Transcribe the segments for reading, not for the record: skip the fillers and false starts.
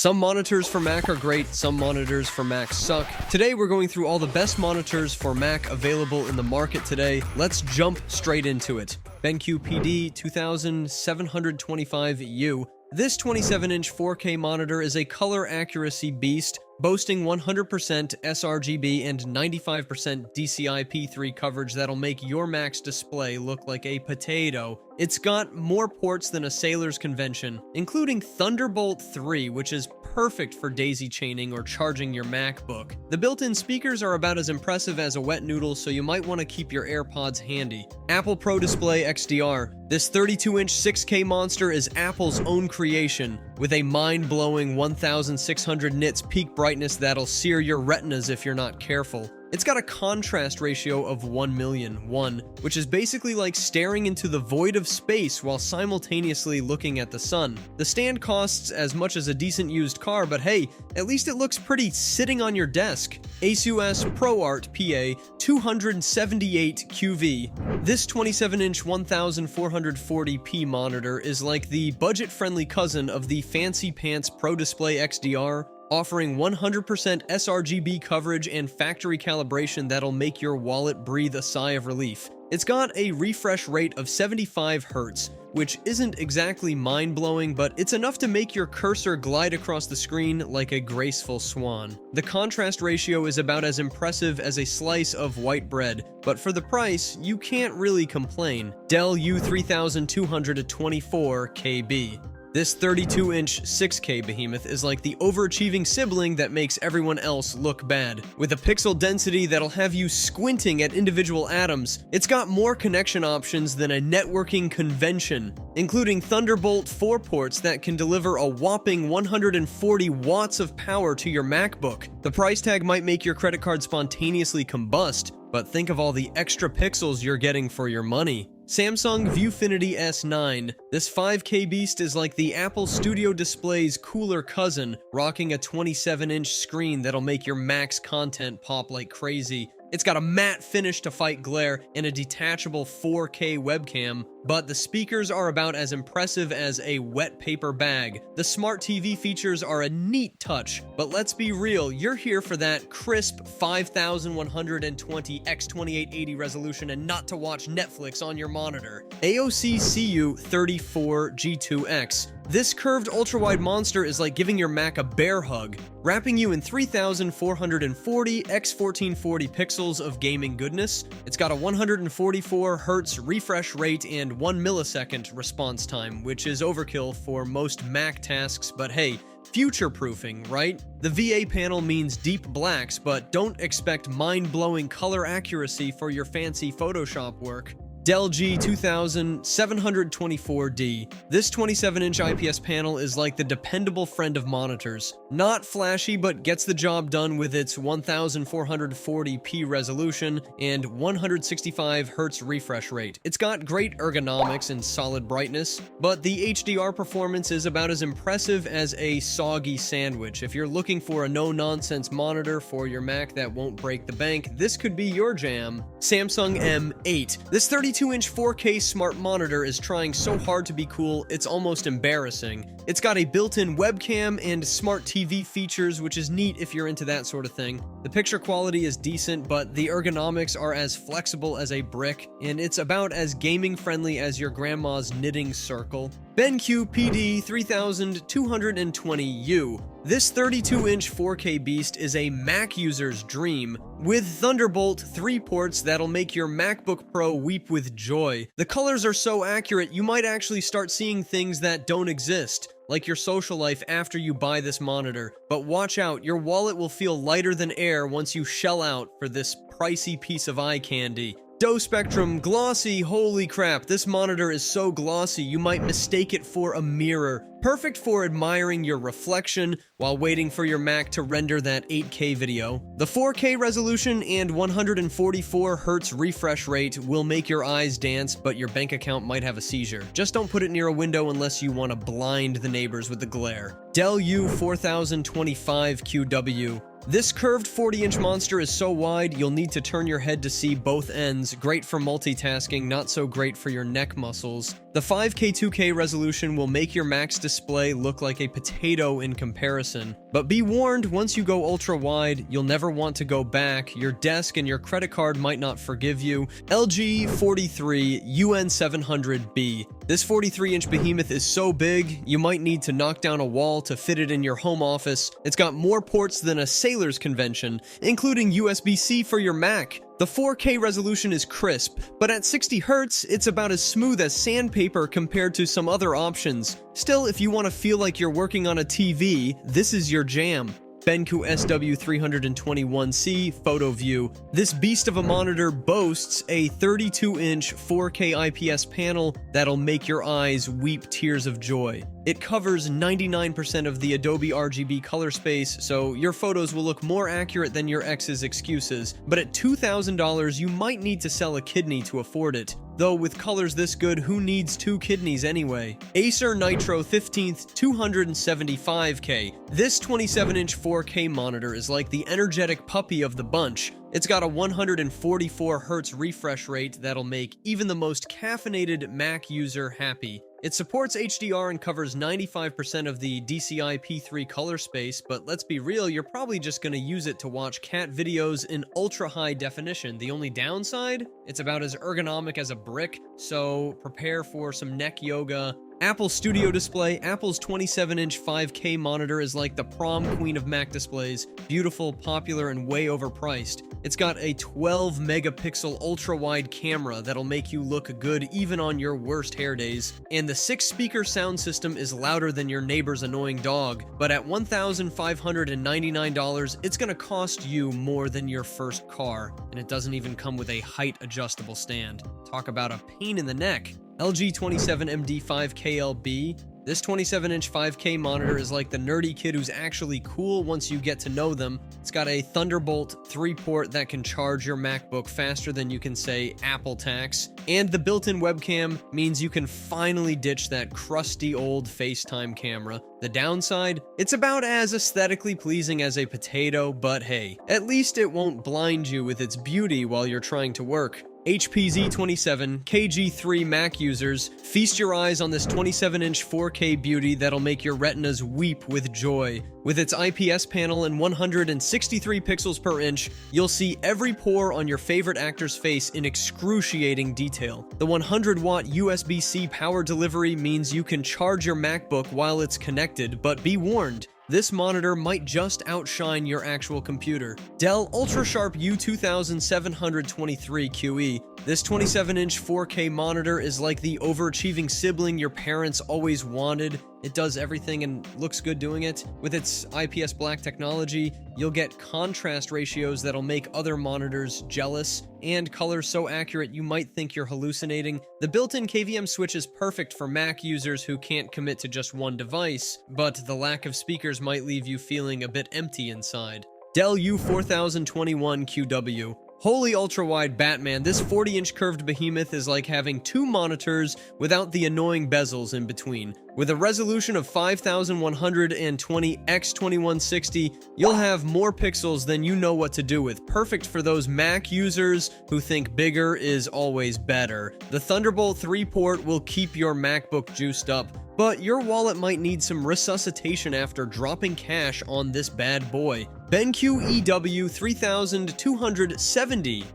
Some monitors for Mac are great, some monitors for Mac suck. Today we're going through all the best monitors for Mac available in the market today. Let's jump straight into it. BenQ PD2725U. This 27-inch 4K monitor is a color accuracy beast, boasting 100% sRGB and 95% DCI-P3 coverage that'll make your Mac's display look like a potato. It's got more ports than a Sailor's convention, including Thunderbolt 3, which is perfect for daisy chaining or charging your MacBook. The built-in speakers are about as impressive as a wet noodle, so you might want to keep your AirPods handy. Apple Pro Display XDR. This 32-inch 6K monster is Apple's own creation, with a mind-blowing 1600 nits peak brightness that'll sear your retinas if you're not careful. It's got a contrast ratio of 1,000,001, which is basically like staring into the void of space while simultaneously looking at the sun. The stand costs as much as a decent used car, but hey, at least it looks pretty sitting on your desk. ASUS ProArt PA278QV. This 27-inch 1440p monitor is like the budget-friendly cousin of the fancy pants Pro Display XDR, offering 100% sRGB coverage and factory calibration that'll make your wallet breathe a sigh of relief. It's got a refresh rate of 75 Hz, which isn't exactly mind-blowing, but it's enough to make your cursor glide across the screen like a graceful swan. The contrast ratio is about as impressive as a slice of white bread, but for the price, you can't really complain. Dell U3224KB. This 32-inch 6K behemoth is like the overachieving sibling that makes everyone else look bad. With a pixel density that'll have you squinting at individual atoms, it's got more connection options than a networking convention, including Thunderbolt 4 ports that can deliver a whopping 140 watts of power to your MacBook. The price tag might make your credit card spontaneously combust, but think of all the extra pixels you're getting for your money. Samsung Viewfinity S9. This 5K beast is like the Apple Studio Display's cooler cousin, rocking a 27-inch screen that'll make your Mac's content pop like crazy. It's got a matte finish to fight glare and a detachable 4K webcam, but the speakers are about as impressive as a wet paper bag. The smart TV features are a neat touch, but let's be real, you're here for that crisp 5120 x 2880 resolution and not to watch Netflix on your monitor. AOC CU34G2X. This curved ultrawide monster is like giving your Mac a bear hug, wrapping you in 3440 x 1440 pixels of gaming goodness. It's got a 144 Hz refresh rate and 1 millisecond response time, which is overkill for most Mac tasks, but hey, future-proofing, right? The VA panel means deep blacks, but don't expect mind-blowing color accuracy for your fancy Photoshop work. Dell G2724D. This 27-inch IPS panel is like the dependable friend of monitors. Not flashy, but gets the job done with its 1440p resolution and 165 Hz refresh rate. It's got great ergonomics and solid brightness, but the HDR performance is about as impressive as a soggy sandwich. If you're looking for a no-nonsense monitor for your Mac that won't break the bank, this could be your jam. Samsung M8. This 32-inch 4K smart monitor is trying so hard to be cool, it's almost embarrassing. It's got a built-in webcam and smart TV features, which is neat if you're into that sort of thing. The picture quality is decent, but the ergonomics are as flexible as a brick, and it's about as gaming-friendly as your grandma's knitting circle. BenQ PD3220U. This 32-inch 4K beast is a Mac user's dream, with Thunderbolt 3 ports that'll make your MacBook Pro weep with joy. The colors are so accurate, you might actually start seeing things that don't exist, like your social life after you buy this monitor. But watch out, your wallet will feel lighter than air once you shell out for this pricey piece of eye candy. Spectrum Glossy. Holy crap, this monitor is so glossy you might mistake it for a mirror. Perfect for admiring your reflection while waiting for your Mac to render that 8K video. The 4K resolution and 144 Hz refresh rate will make your eyes dance, but your bank account might have a seizure. Just don't put it near a window unless you want to blind the neighbors with the glare. Dell U4025QW. This curved 40-inch monster is so wide, you'll need to turn your head to see both ends. Great for multitasking, not so great for your neck muscles. The 5K2K resolution will make your Mac's display look like a potato in comparison. But be warned, once you go ultra-wide, you'll never want to go back. Your desk and your credit card might not forgive you. LG 43UN700B. This 43-inch behemoth is so big, you might need to knock down a wall to fit it in your home office. It's got more ports than a sailor's convention, including USB-C for your Mac. The 4K resolution is crisp, but at 60 Hz, it's about as smooth as sandpaper compared to some other options. Still, if you want to feel like you're working on a TV, this is your jam. BenQ SW321C PhotoVue. This beast of a monitor boasts a 32-inch 4K IPS panel that'll make your eyes weep tears of joy. It covers 99% of the Adobe RGB color space, so your photos will look more accurate than your ex's excuses. But at $2,000, you might need to sell a kidney to afford it. Though with colors this good, who needs 2 kidneys anyway? Acer Nitro 15th 275K. This 27-inch 4K monitor is like the energetic puppy of the bunch. It's got a 144 Hz refresh rate that'll make even the most caffeinated Mac user happy. It supports HDR and covers 95% of the DCI P3 color space, but let's be real, you're probably just gonna use it to watch cat videos in ultra high definition. The only downside? It's about as ergonomic as a brick, so prepare for some neck yoga. Apple Studio Display. Apple's 27-inch 5K monitor is like the prom queen of Mac displays. Beautiful, popular, and way overpriced. It's got a 12-megapixel ultra-wide camera that'll make you look good even on your worst hair days. And the 6-speaker sound system is louder than your neighbor's annoying dog. But at $1,599, it's gonna cost you more than your first car. And it doesn't even come with a height-adjustable stand. Talk about a pain in the neck. LG 27MD5KLB. This 27-inch 5K monitor is like the nerdy kid who's actually cool once you get to know them. It's got a Thunderbolt 3-port that can charge your MacBook faster than you can say Apple tax. And the built-in webcam means you can finally ditch that crusty old FaceTime camera. The downside? It's about as aesthetically pleasing as a potato, but hey, at least it won't blind you with its beauty while you're trying to work. HP Z27K G3 Mac users, feast your eyes on this 27-inch 4K beauty that'll make your retinas weep with joy. With its IPS panel and 163 pixels per inch, you'll see every pore on your favorite actor's face in excruciating detail. The 100-watt USB-C power delivery means you can charge your MacBook while it's connected, but be warned, this monitor might just outshine your actual computer. Dell Ultrasharp U2723QE. This 27-inch 4K monitor is like the overachieving sibling your parents always wanted. It does everything and looks good doing it. With its IPS black technology, you'll get contrast ratios that'll make other monitors jealous, and colors so accurate you might think you're hallucinating. The built-in KVM switch is perfect for Mac users who can't commit to just one device, but the lack of speakers might leave you feeling a bit empty inside. Dell U4025QW. Holy ultra-wide Batman, this 40-inch curved behemoth is like having 2 monitors without the annoying bezels in between. With a resolution of 5120 x 2160, you'll have more pixels than you know what to do with. Perfect for those Mac users who think bigger is always better. The Thunderbolt 3-port will keep your MacBook juiced up, but your wallet might need some resuscitation after dropping cash on this bad boy. BenQ EW3224KB.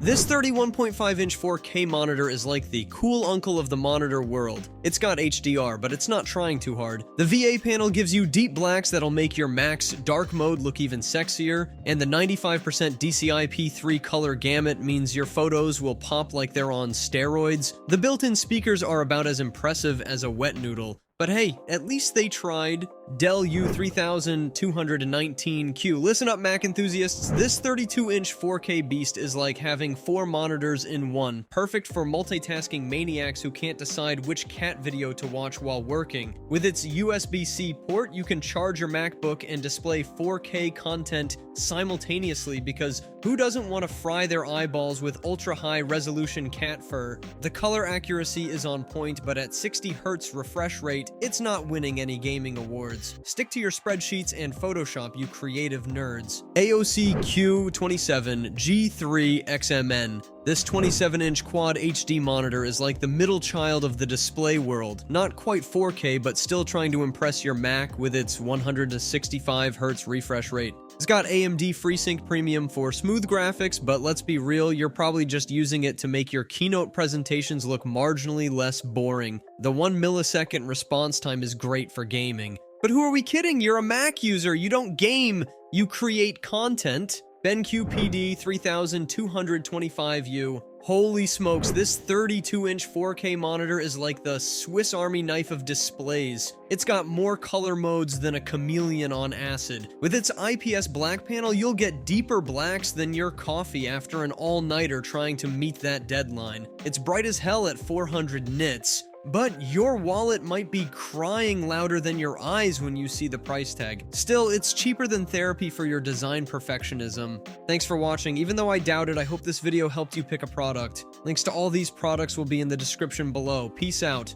This 31.5-inch 4K monitor is like the cool uncle of the monitor world. It's got HDR, but it's not trying too hard. The VA panel gives you deep blacks that'll make your Mac's dark mode look even sexier, and the 95% DCI P3 color gamut means your photos will pop like they're on steroids. The built-in speakers are about as impressive as a wet noodle. But hey, at least they tried. Dell U3224Q. Listen up, Mac enthusiasts. This 32-inch 4K beast is like having 4 monitors in one. Perfect for multitasking maniacs who can't decide which cat video to watch while working. With its USB-C port, you can charge your MacBook and display 4K content simultaneously, because who doesn't want to fry their eyeballs with ultra-high resolution cat fur? The color accuracy is on point, but at 60 Hz refresh rate, it's not winning any gaming awards. keywords. Stick to your spreadsheets and Photoshop, you creative nerds. AOC CU34G2X. This 27-inch Quad HD monitor is like the middle child of the display world. Not quite 4K, but still trying to impress your Mac with its 165Hz refresh rate. It's got AMD FreeSync Premium for smooth graphics, but let's be real, you're probably just using it to make your keynote presentations look marginally less boring. The 1 millisecond response time is great for gaming. But who are we kidding? You're a Mac user, you don't game, you create content. BenQ PD3225U. Holy smokes, this 32-inch 4K monitor is like the Swiss Army knife of displays. It's got more color modes than a chameleon on acid. With its IPS black panel, you'll get deeper blacks than your coffee after an all-nighter trying to meet that deadline. It's bright as hell at 400 nits. But your wallet might be crying louder than your eyes when you see the price tag. Still, it's cheaper than therapy for your design perfectionism. Thanks for watching. Even though I doubt it, I hope this video helped you pick a product. Links to all these products will be in the description below. Peace out.